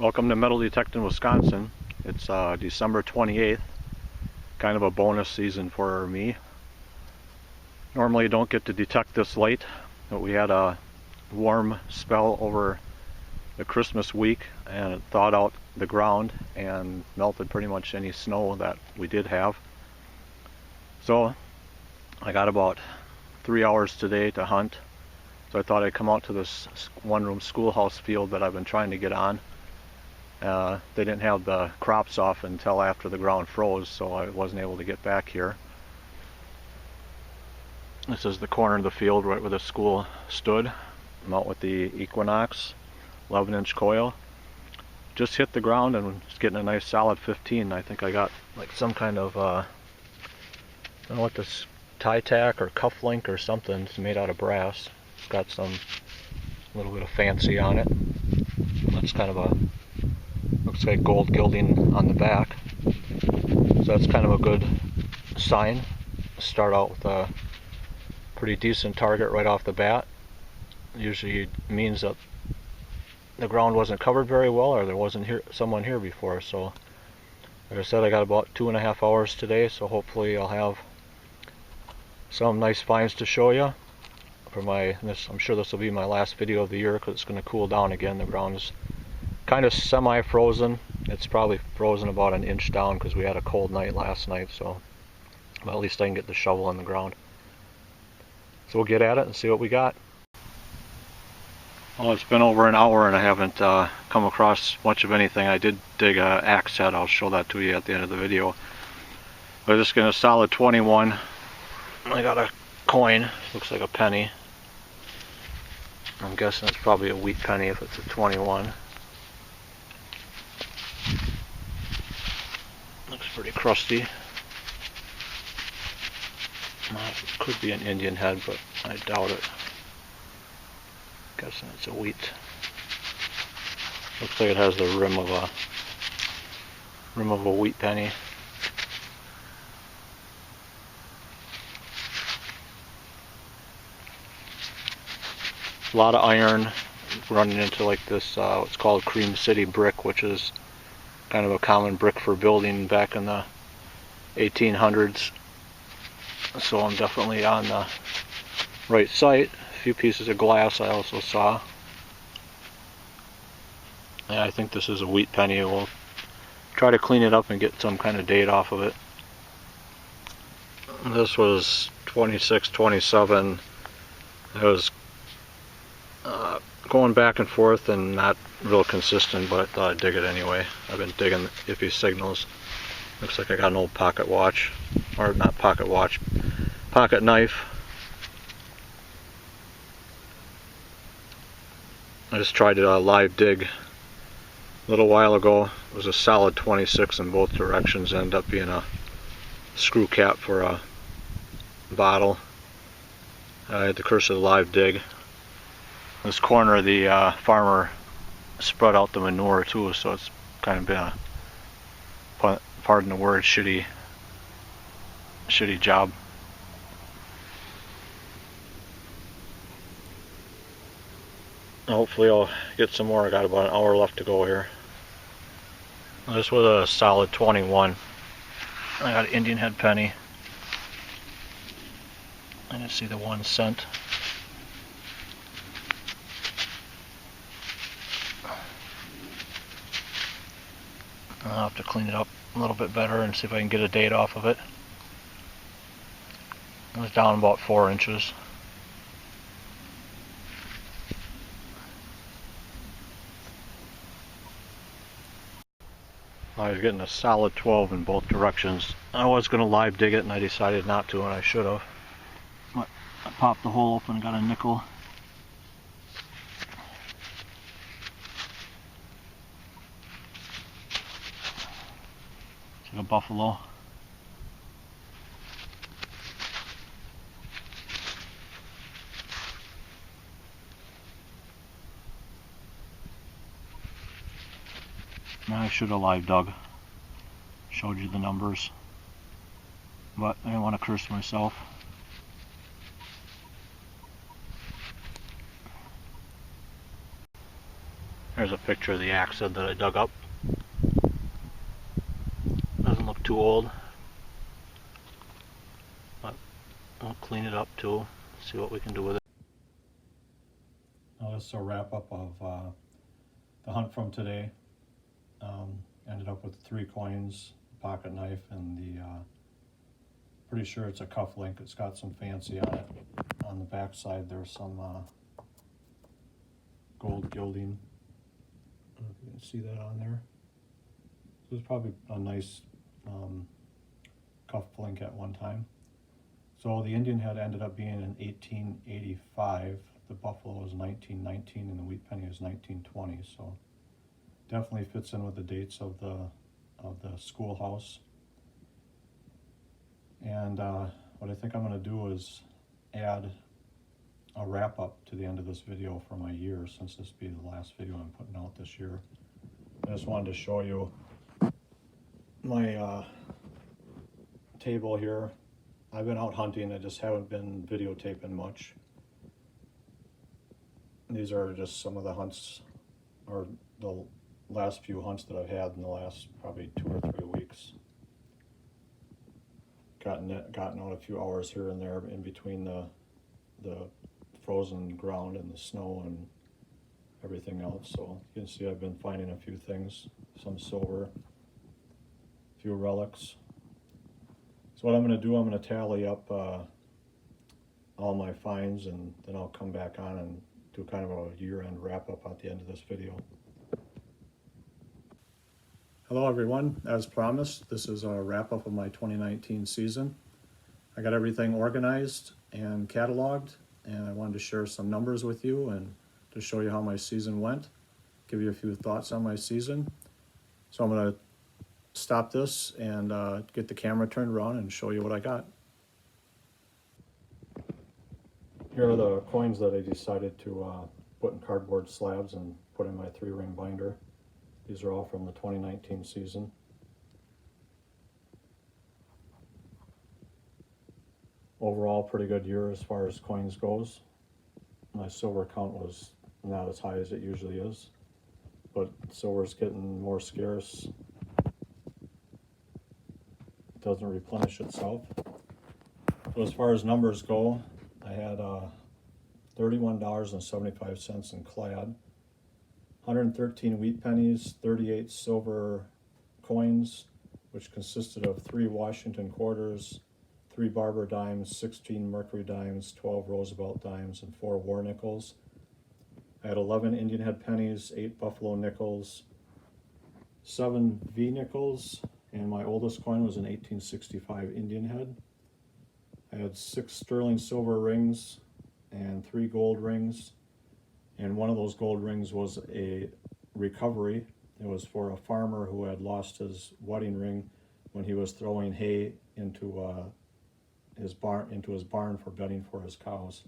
Welcome to Metal Detecting Wisconsin. It's December 28th, kind of a bonus season for me. Normally you don't get to detect this late, but we had a warm spell over the Christmas week and it thawed out the ground and melted pretty much any snow that we did have. So I got about 3 hours today to hunt, so I thought I'd come out to this one-room schoolhouse field that I've been trying to get on. They didn't have the crops off until after the ground froze, so I wasn't able to get back here. This is the corner of the field right where the school stood. I'm out with the Equinox 11-inch coil. Just hit the ground and it's getting a nice solid 15. I think I got like some kind of I don't know what this, tie tack or cuff link or something. It's made out of brass. It's got some little bit of fancy on it. That's kind of a, looks like gold gilding on the back. So that's kind of a good sign. Start out with a pretty decent target right off the bat. Usually means that the ground wasn't covered very well, or there wasn't someone here before. So like I said, I got about 2.5 hours today, so hopefully I'll have some nice finds to show you for I'm sure this will be my last video of the year because it's going to cool down again. The ground is kind of semi-frozen. It's probably frozen about an inch down because we had a cold night last night, so but at least I can get the shovel in the ground. So we'll get at it and see what we got. Well, it's been over an hour and I haven't come across much of anything. I did dig an axe head. I'll show that to you at the end of the video. But just getting a solid 21. I got a coin, looks like a penny. I'm guessing it's probably a wheat penny if it's a 21. Looks pretty crusty. It could be an Indian head, but I doubt it. Guessing it's a wheat. Looks like it has the rim of a wheat penny. A lot of iron running into like this what's called Cream City brick, which is kind of a common brick for building back in the 1800s. So I'm definitely on the right site. A few pieces of glass I also saw. Yeah, I think this is a wheat penny. We'll try to clean it up and get some kind of date off of it. This was 26, 27. It was going back and forth and not real consistent, but I thought I'd dig it anyway. I've been digging iffy signals. Looks like I got an old pocket watch, or not pocket watch, pocket knife. I just tried to live dig a little while ago. It was a solid 26 in both directions. Ended up being a screw cap for a bottle. I had the curse of the live dig. This corner of the farmer spread out the manure too, so it's kind of been a, pardon the word, shitty job. Hopefully I'll get some more. I got about an hour left to go here. This was a solid 21. I got an Indian head penny. I didn't see the 1 cent. I'll have to clean it up a little bit better and see if I can get a date off of it. It was down about 4 inches. I was getting a solid 12 in both directions. I was going to live dig it and I decided not to, and I should have. But I popped the hole open and got a nickel. It's like a buffalo. I should have live dug, showed you the numbers, but I didn't want to curse myself. There's a picture of the axe head that I dug up. Doesn't look too old, but I'll clean it up too, see what we can do with it. Now this is a wrap up of the hunt from today. Ended up with 3 coins, pocket knife, and the pretty sure it's a cuff link. It's got some fancy on it. On the back side there's some gold gilding. I don't know if you can see that on there. So it's probably a nice cuff link at one time. So the Indian head ended up being in 1885. The buffalo was 1919 and the wheat penny is 1920. So definitely fits in with the dates of the schoolhouse. And what I think I'm going to do is add a wrap up to the end of this video for my year, since this will be the last video I'm putting out this year. I just wanted to show you my table here. I've been out hunting, I just haven't been videotaping much. These are just some of the hunts, or the last few hunts that I've had in the last probably 2 or 3 weeks. Gotten out a few hours here and there in between the frozen ground and the snow and everything else. So you can see I've been finding a few things, some silver, a few relics. So what I'm going to do, I'm going to tally up all my finds, and then I'll come back on and do kind of a year-end wrap-up at the end of this video. Hello everyone, as promised, this is a wrap-up of my 2019 season. I got everything organized and cataloged, and I wanted to share some numbers with you and to show you how my season went, give you a few thoughts on my season. So I'm going to stop this and get the camera turned around and show you what I got. Here are the coins that I decided to put in cardboard slabs and put in my 3-ring binder. These are all from the 2019 season. Overall, pretty good year as far as coins goes. My silver count was not as high as it usually is, but silver's getting more scarce. It doesn't replenish itself. So as far as numbers go, I had $31.75 in clad, 113 wheat pennies, 38 silver coins, which consisted of 3 Washington quarters, 3 Barber dimes, 16 Mercury dimes, 12 Roosevelt dimes, and 4 war nickels. I had 11 Indian head pennies, 8 Buffalo nickels, 7 V nickels, and my oldest coin was an 1865 Indian head. I had 6 sterling silver rings and 3 gold rings, and one of those gold rings was a recovery. It was for a farmer who had lost his wedding ring when he was throwing hay into his barn for bedding for his cows.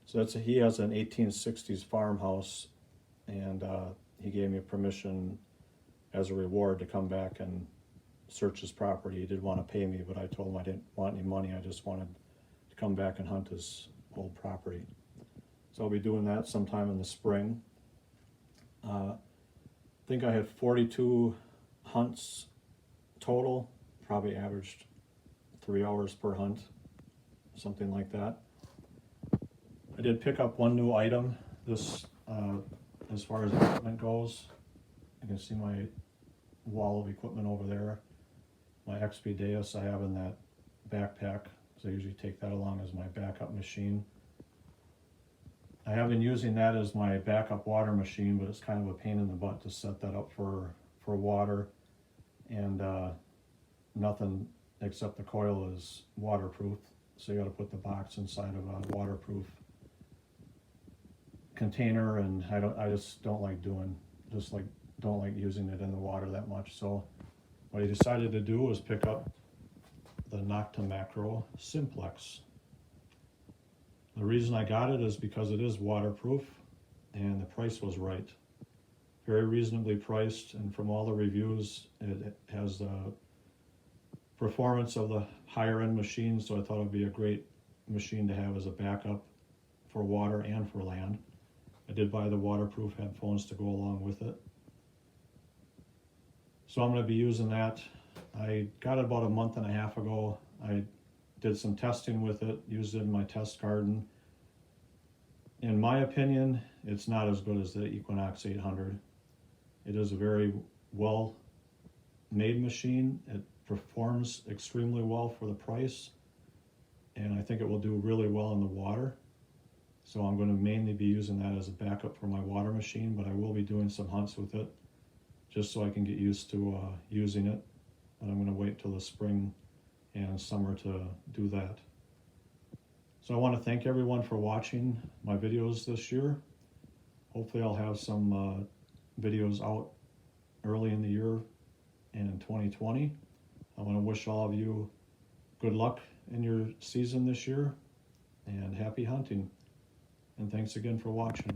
So he has an 1860s farmhouse, and he gave me permission as a reward to come back and search his property. He did want to pay me, but I told him I didn't want any money. I just wanted to come back and hunt his old property. So I'll be doing that sometime in the spring. I think I had 42 hunts total, probably averaged 3 hours per hunt, something like that. I did pick up one new item. This, as far as equipment goes, you can see my wall of equipment over there. My XP Deus I have in that backpack, because I usually take that along as my backup machine. I have been using that as my backup water machine, but it's kind of a pain in the butt to set that up for water, and nothing except the coil is waterproof, so you got to put the box inside of a waterproof container, and I just don't like using it in the water that much. So what I decided to do was pick up the Nocta Macro Simplex. The reason I got it is because it is waterproof and the price was right. Very reasonably priced, and from all the reviews it has the performance of the higher end machines, so I thought it would be a great machine to have as a backup for water and for land. I did buy the waterproof headphones to go along with it. So I'm going to be using that. I got it about a month and a half ago. I did some testing with it, used it in my test garden. In my opinion, it's not as good as the Equinox 800. It is a very well made machine. It performs extremely well for the price, and I think it will do really well in the water. So I'm going to mainly be using that as a backup for my water machine, but I will be doing some hunts with it just so I can get used to using it. But I'm going to wait till the spring and summer to do that. So I want to thank everyone for watching my videos this year. Hopefully I'll have some videos out early in the year and in 2020. I want to wish all of you good luck in your season this year and happy hunting. And thanks again for watching.